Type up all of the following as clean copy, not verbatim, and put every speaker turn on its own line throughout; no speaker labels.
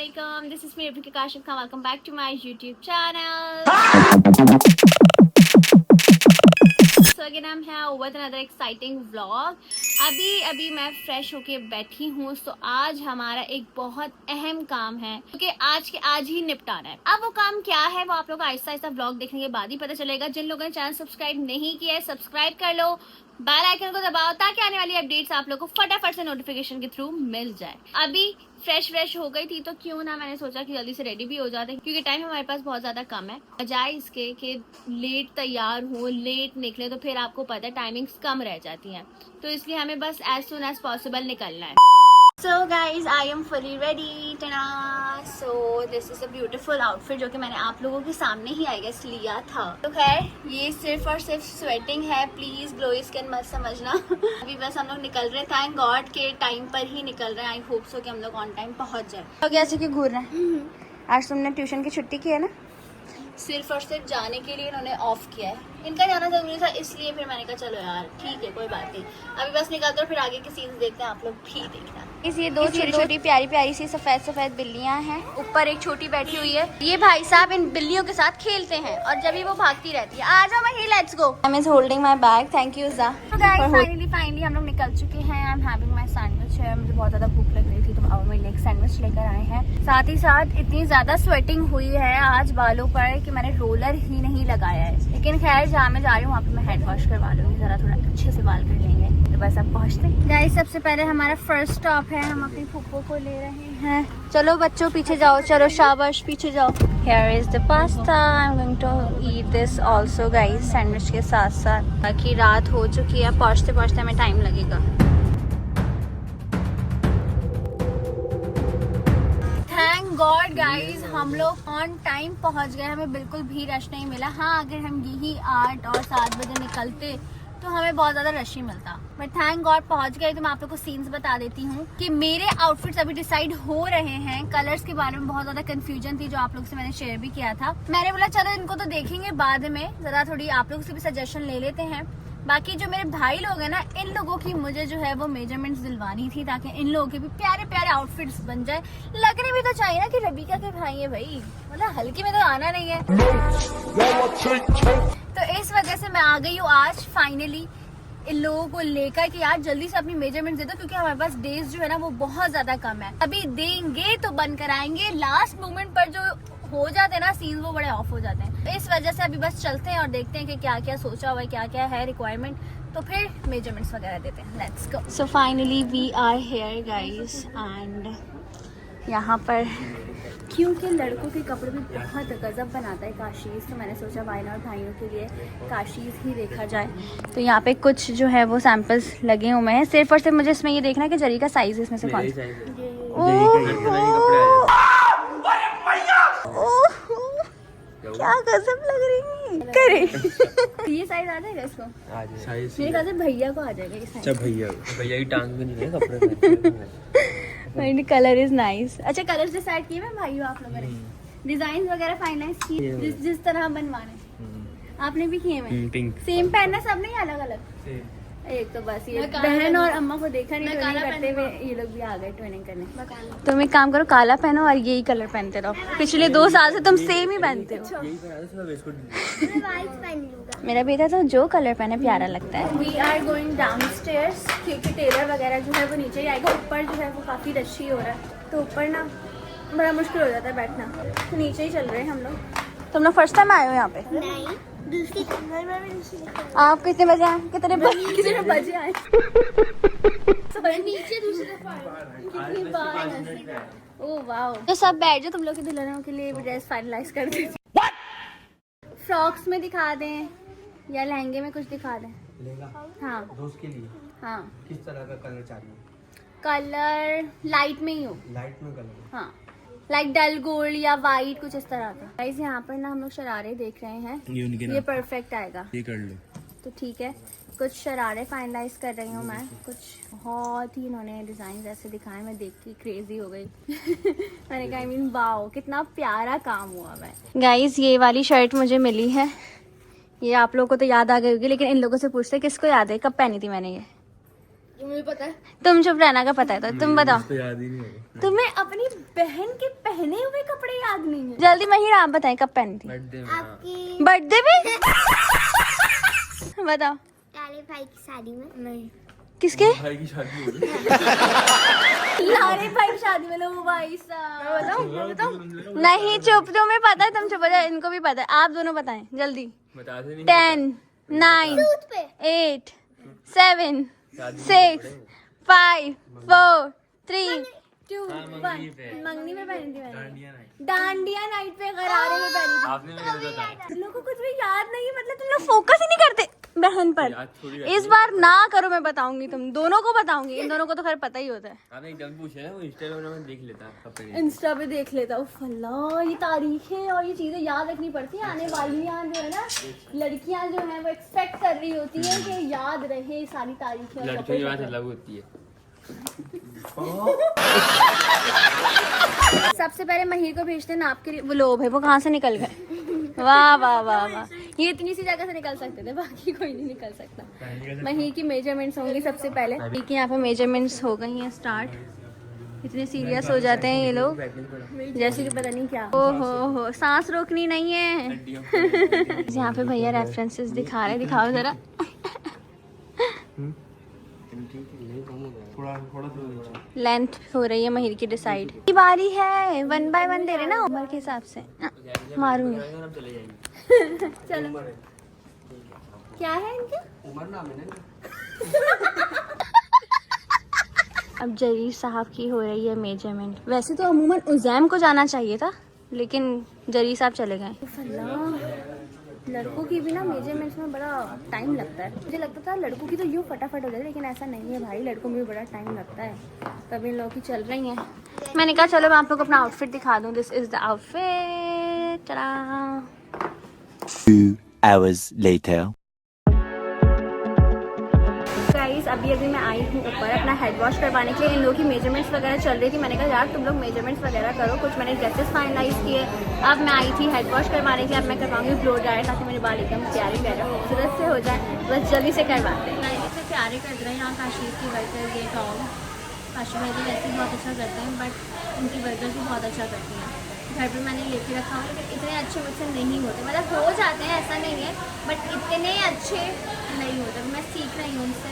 Assalamualaikum. This is me Rafika Kashif Khan. Welcome back to my YouTube channel. So again I'm here with another exciting vlog. अभी मैं fresh होके बैठी हूँ. तो आज हमारा एक बहुत अहम काम है क्योंकि आज ही निपटाना है. अब वो काम क्या है वो आप लोग आहिस्ता आहिस्ता व्लॉग देखने के बाद ही पता चलेगा. जिन लोगों ने चैनल सब्सक्राइब नहीं किया है सब्सक्राइब कर लो, बेल आइकन को दबाओ ताकि आने वाली अपडेट्स आप लोगों को फटाफट से नोटिफिकेशन के थ्रू मिल जाए. अभी फ्रेश हो गई थी तो क्यों ना मैंने सोचा कि जल्दी से रेडी भी हो जाते क्योंकि टाइम हमारे पास बहुत ज्यादा कम है. बजाय इसके कि लेट तैयार हो लेट निकले तो फिर आपको पता है टाइमिंग्स कम रह जाती हैं. तो इसलिए हमें बस एज सुन एज पॉसिबल निकलना है. So guys, I am fully ready. Ta-da! So this is a beautiful outfit जो कि मैंने आप लोगों के सामने ही I guess लिया था. तो खैर ये सिर्फ और सिर्फ स्वेटिंग है. प्लीज ग्लोई स्किन मत समझना. अभी बस हम लोग निकल रहे हैं. थैंक गॉड के टाइम पर ही निकल रहे हैं. आई होप सो कि हम लोग ऑन टाइम पहुंच जाए. तो कैसे कि घूर रहे हैं. आज तुमने ट्यूशन की छुट्टी की है ना. सिर्फ और सिर्फ जाने के लिए इन्होंने ऑफ किया है. इनका जाना जरूरी था इसलिए फिर मैंने कहा चलो यार ठीक है कोई बात नहीं. अभी बस निकलते हो फिर आगे की सीन्स देखते हैं. आप लोग भी देखना. ये दो छोटी छोटी प्यारी प्यारी सी सफेद बिल्लियां हैं. ऊपर एक छोटी बैठी हुई है. ये भाई साहब इन बिल्लियों के साथ खेलते हैं और जब भी वो भागती रहती है. आ जाओ मही, let's go. I am holding my bag. Thank you जा. फाइनली हम लोग निकल चुके हैं. I am having my sandwich है. मुझे बहुत ज्यादा भूख लग रही थी तो अब मैं एक सैंडविच लेकर आए हैं. साथ ही साथ इतनी ज्यादा स्वेटिंग हुई है आज बालों पर कि मैंने रोलर ही नहीं लगाया है. लेकिन खैर जहाँ मैं जा रही हूँ वहाँ पे मैं हेड वॉश करवा लूंगी. जरा थोड़ा अच्छे से बाल कर लेंगे. तो बस अब पहुँचते हैं. गाइस सबसे पहले हमारा फर्स्ट स्टॉप है. हम अपनी फूफो को ले रहे हैं. चलो बच्चों पीछे जाओ. चलो शाबाश पीछे जाओ. Here is the pasta. I'm going to eat this also guys. Sandwich के साथ साथ. बाकी रात हो चुकी है. पहुँचते हमें टाइम लगेगा. थैंक गॉड गाइज हम लोग ऑन टाइम पहुंच गए. हमें बिल्कुल भी रश नहीं मिला. हाँ अगर हम यही 8 और 7 बजे निकलते तो हमें बहुत ज्यादा रश ही मिलता. बट थैंक गॉड पहुंच गए. तो मैं आप लोग को सीन्स बता देती हूँ कि मेरे आउटफिट्स अभी डिसाइड हो रहे हैं. कलर्स के बारे में बहुत ज्यादा कंफ्यूजन थी जो आप लोग से मैंने शेयर भी किया था. मैंने बोला चलो इनको तो देखेंगे बाद में, जरा थोड़ी आप लोग से भी सजेशन ले लेते हैं. बाकी जो मेरे भाई लोग हैं ना इन लोगों की मुझे जो है वो मेजरमेंट्स दिलवानी थी ताकि इन लोगों के भी प्यारे प्यारे आउटफिट्स बन जाए. लगने भी तो चाहिए ना कि रबीका के भाई है भाई. मतलब हल्के में तो आना नहीं है. तो इस वजह से मैं आ गई हूँ आज फाइनली इन लोगों को लेकर कि यार जल्दी से अपनी मेजरमेंट दे दो क्योंकि हमारे पास डेज जो है ना वो बहुत ज्यादा कम है. अभी देंगे तो बन कर आएंगे. लास्ट मोमेंट पर जो हो जाते हैं ना सीन वो बड़े ऑफ हो जाते हैं. तो इस वजह से अभी बस चलते हैं और देखते हैं कि क्या क्या सोचा हुआ है, क्या क्या है रिक्वायरमेंट. तो फिर मेजरमेंट्स वगैरह देते हैं. Let's go. So finally we are here guys and यहाँ पर क्योंकि लड़कों के कपड़े भी बहुत गजब बनाता है काशीज़. तो मैंने सोचा वाई नॉट भाइयों के लिए काशीज़ ही देखा जाए. तो यहाँ पे कुछ जो है वो सैंपल्स लगे हुए हैं. सिर्फ और सिर्फ मुझे इसमें ये देखना है कि जरी का साइज इसमें से कौन सा. क्या गजब लग रही है. करे ये साइज आ जाएगा इसको. मेरे ख्याल से भैया को आ जाएगा ये साइज.
भैया की टांग भी नहीं है कपड़े.
Colour is nice. अच्छा कलर डिसाइड किए मैं भाई आप लोगों ने. डिजाइन वगैरह फाइनलाइज किए जिस तरह बनवाने आपने भी किए. मैं सेम पहनना सबने ही अलग अलग. एक तो बस ये बहन और अम्मा को देखा नहीं करते हुए ये लोग भी आ गए ट्रेनिंग करने. तुम एक काम करो काला पहनो और यही कलर पहनते रहो. पिछले 2 साल से तुम सेम ही पहनते हो. मेरा बेटा तो जो कलर पहने प्यारा लगता है. वी आर गोइंग डाउनस्टेयर्स क्योंकि टेलर वगैरह जो है वो नीचे ही आएगा. ऊपर जो है वो काफी रशी हो रहा है तो ऊपर ना बड़ा मुश्किल हो जाता है बैठना. तो नीचे ही चल रहे हैं हम लोग. तुम लोग फर्स्ट टाइम आए हो यहाँ पे. नहीं आप कितने बजे आए. कितने बजे आए. नीचे दूसरे ओह वाओ. तो सब बैठ जाओ. तुम लोग के दुल्हनों के लिए ड्रेस फाइनलाइज कर दे. फ्रॉक्स में दिखा दें या लहंगे में कुछ दिखा दें. हाँ
दोस्त के लिए.
हाँ
किस तरह का कलर चाहिए.
कलर लाइट में ही हो.
लाइट में कलर.
हाँ लाइक डल गोल्ड या वाइट कुछ इस तरह का. गाइस यहाँ पर ना हम लोग शरारे देख रहे हैं. ये परफेक्ट आएगा. ये कर लो तो ठीक है. कुछ शरारे फाइनलाइज कर रही हूँ मैं. कुछ बहुत ही इन्होंने डिजाइन ऐसे दिखाए मैं देख के क्रेजी हो गई. मैंने कहा आई मीन वाओ कितना प्यारा काम हुआ है. गाइस ये वाली शर्ट मुझे मिली है. ये आप लोगों को तो याद आ गई होगी लेकिन इन लोगों से पूछते किसको याद है कब पहनी थी मैंने. तुम्हें पता है? तुम चुप रहना का पता है तो तुम बताओ।
तो याद ही नहीं होगा।
तुम्हें अपनी बहन के पहने हुए कपड़े याद नहीं है? जल्दी महिर आप बताएं कब पहनी थी? बर्थडे में। बताओ।
लाले भाई की शादी में।
नहीं। किसके?
भाई की शादी हो गई।
लारे भाई की शादी में। लो भाई साहब बताओ। नहीं चुप, तुम्हें पता है, तुम चुप हो जाओ, इनको भी पता है। आप दोनों बताएं जल्दी।
बताते नहीं।
10 9 8 7 6 5 4 3 2 1। मंगनी में पहनी थी मैंने। डांडिया नाइट पे गरारे में पहनी थी।
आपने मेरे को बताया।
तुम लोग को कुछ भी याद नहीं है, मतलब तुम लोग फोकस ही नहीं करते बहन पर।
याद थोड़ी
इस बार ना करो, मैं बताऊंगी, तुम दोनों को बताऊंगी। इन दोनों को तो खैर पता ही होता है।
आपने एकदम पूछा ना, वो इंस्टाग्राम में देख लेता है।
इंस्टा पे देख लेता हूँ। फल्ला ये तारीखें और ये चीजें याद रखनी पड़ती है। आने वाली यहाँ जो है ना लड़कियां जो है वो एक्सपेक्ट कर रही होती है कि याद रहे सारी तारीखें और
लड़कियों की बात
कपड़े।
अलग होती है।
सबसे पहले महिर को भेजते हैं नाप के लिए। वो लोग है, वो कहाँ से निकल गए? वाह वाह वाह वाह। ये इतनी सी जगह से निकल सकते थे, बाकी कोई नहीं निकल सकता। महिर की मेजरमेंट्स होंगी सबसे पहले। महिर की यहाँ पे मेजरमेंट्स हो गई हैं स्टार्ट। इतने सीरियस हो जाते हैं ये लोग जैसे कि पता नहीं क्या। हो सांस रोकनी नहीं है। यहाँ पे भैया रेफरेंसेस दिखा रहे, दिखाओ जरा। लेंथ हो रही है महिर की डिसाइड। की बारी है, 1 बाय 1 दे रहे ना उम्र के हिसाब से। मारूंगी। चलो क्या है इनके?
उमर नाम है ना।
अब जरीर साहब की हो रही है मेजरमेंट। वैसे तो अमूमन उज़ैम को जाना चाहिए था, लेकिन जरीर साहब चले गए। लड़कों की भी ना मेजरमेंट्स में बड़ा टाइम लगता है। मुझे लगता था लड़कों की तो यूँ फटाफट हो जाती है, लेकिन ऐसा नहीं है भाई, लड़कों में भी बड़ा टाइम लगता है। तभी इन लोगों की चल रही हैं। मैंने कहा चलो मैं आप लोग को अपना आउटफिट दिखा दूँ। This is the outfit.
2 hours later.
Guys अभी मैं आई हूँ ऊपर अपना हेड वॉश करवाने के लिए। इन लोगों की मेजरमेंट्स वगैरह चल रही थी। मैंने कहा यार तुम लोग मेजरमेंट्स वगैरह करो। कुछ मैंने ड्रेसेस फाइनलाइज किए। अब मैं आई थी हेड वॉश करवाने के लिए। अब मैं करवाऊंगी ब्लो ड्रायर, ताकि मेरे बाल एकदम प्यारे प्यारे खूबसूरत से हो जाए। बस जल्दी से करवाते हैं। इतने प्यारे कर रहे हैं यहाँ काशीर की वर्कर। ये टॉप काशी भाई भी वैसे ही बहुत अच्छा करते हैं, बट उनकी वर्कर्स भी बहुत अच्छा करती हैं। घर पे मैंने लेके रखा हूँ, लेकिन इतने अच्छे मुझसे नहीं होते। मतलब हो जाते हैं, ऐसा नहीं है, बट इतने अच्छे नहीं होते। मैं सीख रही हूँ उनसे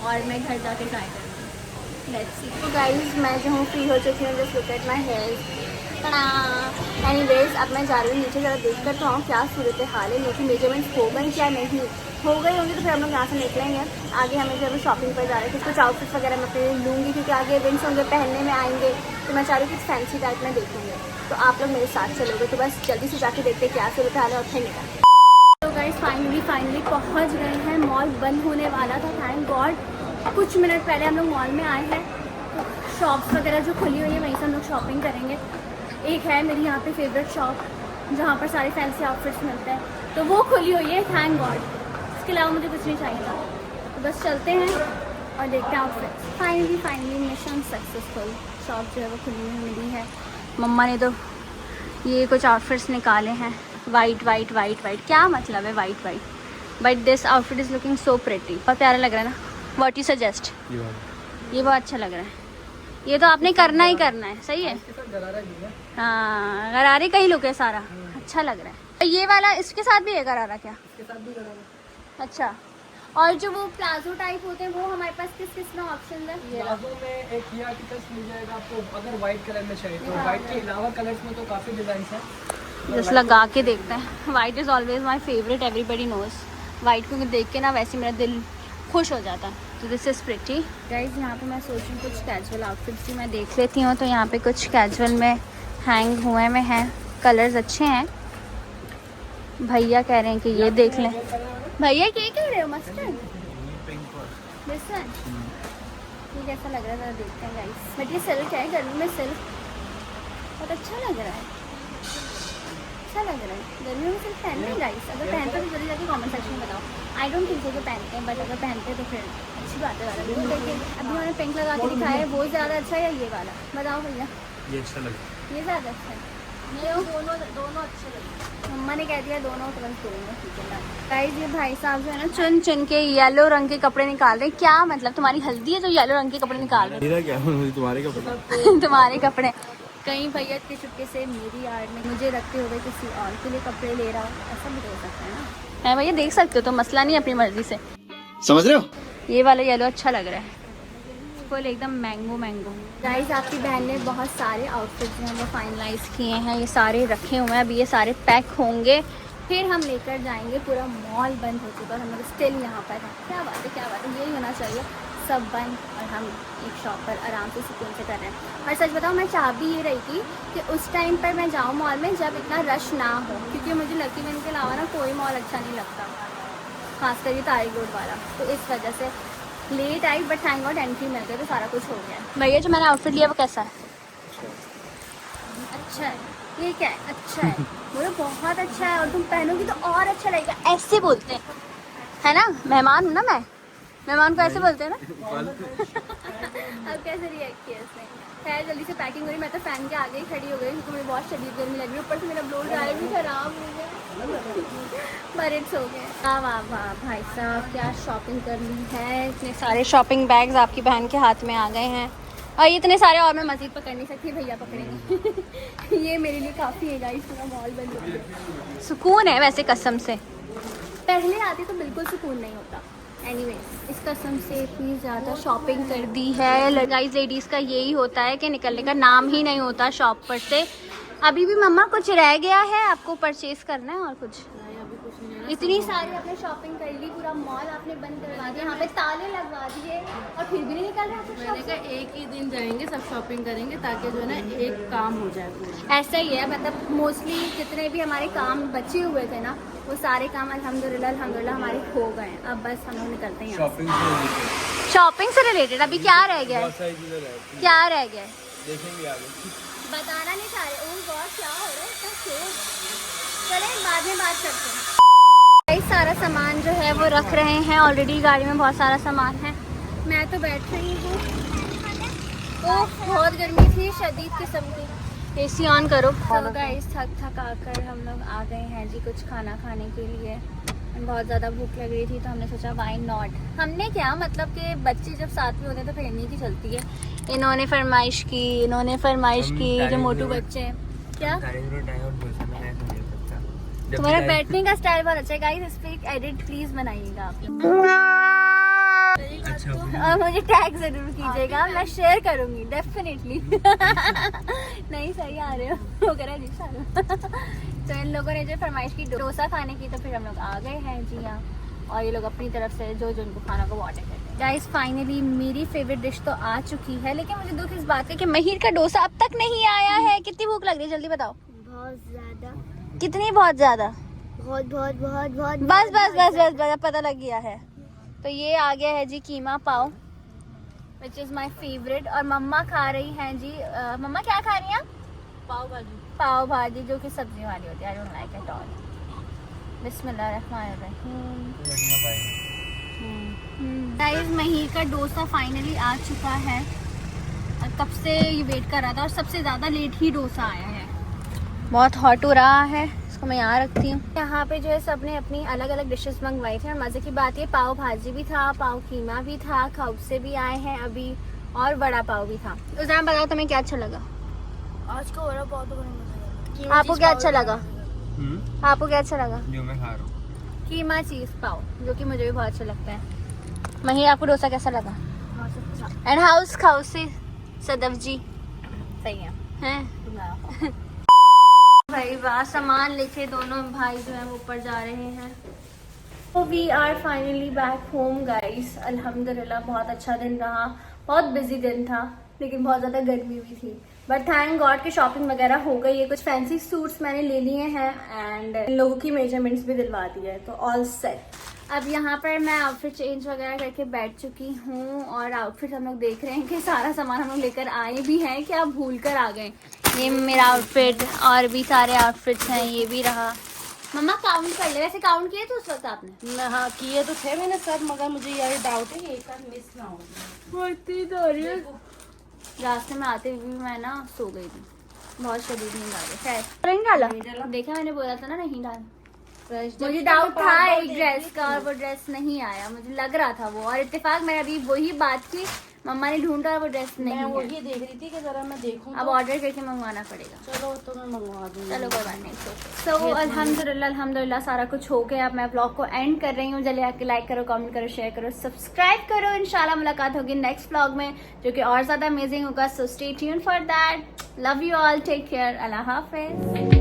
और मैं घर जाके ट्राई करूँगी। Let's see. तो गाइस मैं जो हूँ फ्री हो चुकी हूँ। Just look at my hair. Anyways अब मैं जा रही हूँ नीचे, ज़रा देख कर तो आऊँ क्या सूरत हाल है। क्योंकि मेजरमेंट्स हो गई क्या नहीं हो गई होंगी तो फिर हम लोग यहाँ से निकलेंगे। आगे हमें जो अभी शॉपिंग पर जा रहे थे, कुछ आउटफिट्स वगैरह मैं अपने लूँगी, क्योंकि आगे इवेंट्स होंगे, पहनने में आएंगे। तो मैं चाह रही हूँ कुछ फैंसी टाइप में देखेंगे। तो आप लोग मेरे साथ चलोगे तो बस जल्दी से जाके देखते क्या सूरत हाल है और फिर निकलते। तो गाइस फाइनली पहुँच गए हैं। मॉल बंद होने वाला था, थैंक गॉड। कुछ मिनट पहले हम लोग मॉल में आए हैं। तो शॉप्स वगैरह जो खुली हुई है वहीं से हम लोग शॉपिंग करेंगे। एक है मेरी यहाँ पे फेवरेट शॉप जहाँ पर सारे फैंसी आउटफिट्स मिलते हैं, तो वो खुली हुई है, थैंक गॉड। इसके अलावा मुझे कुछ नहीं चाहिए था। तो बस चलते हैं और देखते हैं outfits. Finally mission successful. Shop जो है वो खुली हुई मिली है। मम्मा ने तो ये कुछ आउटफिट्स निकाले हैं। वाइट क्या मतलब है white but this outfit is looking so pretty. बहुत प्यारा लग रहा है ना। What you suggest? ये बहुत अच्छा लग रहा है। ये तो आपने करना ही करना है। सही है। हाँ गरारे का ही लुक है सारा। अच्छा लग रहा है। ये वाला इसके साथ भी है गरारा क्या?
इसके साथ भी गरारा।
अच्छा। और जो वो प्लाजो टाइप होते हैं वो हमारे पास किस में ऑप्शन है?
प्लाजो में एक ये आर्टिकल्स मिल जाएगा आपको, अगर व्हाइट कलर में चाहिए तो। व्हाइट के अलावा कलर्स में तो काफ़ी डिजाइन है।
जस्ट लगा के देखते हैं। White is always my favourite, everybody knows. White को देख के ना वैसे मेरा दिल खुश हो जाता है। तो दिस इज़ प्रिटी। गाइज यहाँ पे मैं सोच रही हूँ कुछ कैजुअल आउटफिट्स भी मैं देख लेती हूँ। तो यहाँ पे कुछ कैजुअल में हैंग हुए में हैं, कलर्स अच्छे हैं। भैया कह रहे हैं कि ये देख लें। भैया ये कह रहे हो? मस्टर्ड दिस वन ये कैसा लग रहा है, ज़रा देखते हैं गाइस। बट ये सिल्क है, गर्मी में सिल्क बहुत अच्छा लग रहा है। अच्छा लग रहा है। गर्मियों में सिर्फ पहनते हैं गाइस। अगर पहनते तो जल्दी जाके कमेंट सेक्शन में बताओ। आई डोंट थिंक सो कि पहनते हैं, बट अगर पहनते तो फिर अच्छी बात है। वाला देखिए अभी मैंने पिंक लगा के दिखाया है, वो ज़्यादा अच्छा है या ये वाला? बताओ भैया।
ये अच्छा लगा।
ये ज़्यादा अच्छा है। दोनों अच्छे लगे। मम्मा ने कह दिया दोनों तुरंत दोनों ठीक है। गाइस ये भाई साहब जो है ना चुन चुन के येलो रंग के कपड़े निकाल रहे हैं। क्या मतलब तुम्हारी हल्दी है तो येलो रंग के कपड़े निकाल रहे
मेरा क्या तुम्हारे कपड़े
हो? तुम्हारे कपड़े कहीं भैया के चुपके से मेरी यार्ड में मुझे रखते हुए किसी और के लिए कपड़े ले रहा हो, ऐसा भी हो सकता है ना। है भैया देख सकते हो तो मसला नहीं अपनी मर्जी से।
समझ रहे हो?
ये वाला येलो अच्छा लग रहा है, फुल एकदम मैंगो मैंगो। गाइस आपकी बहन ने बहुत सारे आउटफिट्स जो हैं वो फाइनलाइज किए हैं, ये सारे रखे हुए हैं। अभी ये सारे पैक होंगे फिर हम लेकर जाएंगे। पूरा मॉल बंद हो चुका है, हम लोग स्टिल यहाँ पर हैं। क्या बात है, क्या बात है, यही होना चाहिए। सब बंद और हम एक शॉप पर आराम से सुकून से कर रहे हैं। और सच बताऊँ मैं चाह भी ये रही थी कि उस टाइम पर मैं जाऊँ मॉल में जब इतना रश ना हो, क्योंकि मुझे लकी मैन के अलावा ना कोई मॉल अच्छा नहीं लगता, खासकर ये तारिक रोड वाला। तो इस वजह से लेट आई, बट थैंक गॉड एंट्री मिल गई तो सारा कुछ हो गया। भैया जो मैंने आउटफिट लिया वो कैसा है? अच्छा है। ये क्या है? अच्छा है। बोलो बहुत अच्छा है और तुम पहनोगी तो और अच्छा लगेगा। ऐसे बोलते हैं है ना, मेहमान हूँ ना मैं, मेहमान को ऐसे बोलते हैं ना। अब कैसे रिएक्ट किया इसने? खैर जल्दी से पैकिंग हो रही। मैं तो फैन के आगे ही खड़ी हो गई क्योंकि मुझे बहुत शदीद गर्मी लग रही है। ऊपर से मेरा ब्लो ड्रायर भी खराब हो गया, बरेट्स हो गए। वाह वाह वाह भाई साहब क्या शॉपिंग कर ली है। इतने सारे शॉपिंग बैग्स आपकी बहन के हाथ में आ गए हैं और इतने सारे और मैं मजीद पकड़ नहीं सकती, भैया पकड़ेंगे। ये मेरे लिए काफ़ी है गाइस, पूरा मॉल बंद हो गया। सुकून है वैसे कसम से, पहले आती तो बिल्कुल सुकून नहीं होता। एनीवेज इस कसम से इतनी ज़्यादा शॉपिंग कर दी है। गाइस लेडीज़ का यही होता है कि निकलने का नाम ही नहीं होता शॉप पर से। अभी भी मम्मा कुछ रह गया है आपको परचेज करना है और कुछ? इतनी सारी आपने शॉपिंग कर ली, पूरा मॉल आपने बंद करवा दिया, यहाँ पे ताले लगवा दिए और फिर भी नहीं निकल रहा कुछ।
मैंने कहा एक ही दिन जाएंगे सब शॉपिंग करेंगे ताकि जो है ना एक काम हो जाए पूरा।
ऐसा ही है, मतलब मोस्टली जितने भी हमारे काम बचे हुए थे ना वो सारे काम अल्हम्दुलिल्लाह हमारे हो गए। अब बस हम लोग निकलते हैं यहाँ से। शॉपिंग से रिलेटेड अभी क्या रह गया है? क्या रह गया है
देखेंगे आगे।
बताना नहीं चाह रहे। ओह गॉड क्या हो रहा है इतना शोर। चलें बाद में बात करते हैं। सारा सामान जो है वो रख रहे हैं ऑलरेडी, गाड़ी में बहुत सारा सामान है। मैं तो बैठ रही हूँ। ओह बहुत गर्मी थी शदीद किस्म की। एसी ऑन करो। तो गाइस थक आकर हम लोग आ गए हैं जी कुछ खाना खाने के लिए। बहुत ज़्यादा भूख लग रही थी तो हमने सोचा वाई नॉट। हमने क्या मतलब कि बच्चे जब साथ में होते हैं तो फिर इन्हीं की चलती है। इन्होंने फरमाइश की जो मोटू बच्चे हैं। क्या तुम्हारा बैठने का स्टाइल बहुत अच्छा है गाइस, इस पे एक एडिट प्लीज बनाइएगा आप और मुझे टैग जरूर कीजिएगा, मैं शेयर करूंगी डेफिनेटली। नहीं सही आ रहे हो करा जी सारा। तो इन लोगों ने जो फरमाइश की डोसा खाने की तो फिर हम लोग आ गए हैं जी यहाँ, और ये लोग अपनी तरफ से जो उनको खाना को ऑर्डर करते हैं। गाइस फाइनली मेरी फेवरेट डिश तो आ चुकी है, लेकिन मुझे दुख इस बात का कि महिर का डोसा अब तक नहीं आया है। कितनी भूख लग रही है जल्दी बताओ?
बहुत ज्यादा।
कितनी बहुत ज्यादा?
बहुत बहुत बहुत बहुत
बस बस बस बस बस पता लग गया है। तो ये आ गया है जी कीमा पाव विच इज़ माई फेवरेट, और मम्मा खा रही हैं जी मम्मा क्या खा रही हैं? पाव भाजी जो कि सब्जी वाली होती है। I don't like it all. बिस्मिल्लाहिर्रहमानिर्रहीम। गाइस महिर का डोसा फाइनली आ चुका है। कब से ये वेट कर रहा था और सबसे ज़्यादा लेट ही डोसा आया है। बहुत हॉट हो रहा है, इसको मैं यहाँ रखती हूँ। यहाँ पे जो है सबने अपनी अलग अलग डिशेस मंगवाई थी और मज़े की बात ये पाव भाजी भी था, पाव कीमा भी था, खौसे भी आए हैं अभी, और बड़ा पाव भी था। उस बताओ तुम्हें क्या अच्छा लगा
आज का वड़ा पाव? तो
आपको क्या अच्छा लगा? आपको क्या अच्छा लगा?
जो मैं खा रहा हूँ
कीमा चीज़ पाव, जो कि मुझे भी बहुत अच्छा लगता है। मही आपको डोसा कैसा लगा? एंड हाउस खौसे सदफ जी सही है? भाई वाह, सामान लेके दोनों भाई जो है वो ऊपर जा रहे हैं। तो we are finally back home guys. अल्हम्दुलिल्लाह बहुत अच्छा दिन रहा, बहुत बिजी दिन था, लेकिन बहुत ज़्यादा गर्मी भी थी, बट थैंक गॉड कि शॉपिंग वगैरह हो गई है। कुछ फैंसी सूट्स मैंने ले लिए हैं एंड इन लोगों की मेजरमेंट्स भी दिलवा दी है, तो ऑल सेट। अब यहाँ पर मैं आउटफिट चेंज वगैरह करके बैठ चुकी हूँ और आउटफिट हम लोग देख रहे हैं कि सारा सामान हम लोग लेकर आए भी हैं कि आप भूल कर आ गए। ये मेरा आउटफिट और भी सारे आउटफिट्स हैं, ये भी रहा। मम्मा काउंट कर ले, वैसे काउंट किए थे उस वक्त आपने?
हाँ किए तो थे मैंने सब, मगर मुझे यही डाउट है कि एक साथ मिस ना हो।
रास्ते में आते हुए मैं ना सो गई थी। बहुत शदीद नींद आ रही है। रंग डाला देखा, मैंने बोला था ना नहीं डाल। मुझे डाउट था एक ड्रेस का और वो ड्रेस नहीं आया, मुझे लग रहा था वो, और इत्तेफाक मैंने अभी वही बात की, मम्मा ने ढूंढा और वो ड्रेस नहीं
मैं
है।
वही देख रही थी कि जरा मैं देखूं
अब ऑर्डर करके मंगवाना पड़ेगा।
चलो तो मैं मंगवा दूंगी।
चलो कोई बात नहीं। सो अल्हम्दुलिल्लाह सारा कुछ हो गया। अब मैं व्लॉग को एंड कर रही हूँ। जल्दी आके लाइक करो, कमेंट करो, शेयर करो, सब्सक्राइब करो। इंशाल्लाह मुलाकात होगी नेक्स्ट व्लॉग में जो कि और ज्यादा अमेजिंग होगा। So stay tune for that. Love you all, take care, अल्लाह हाफिज।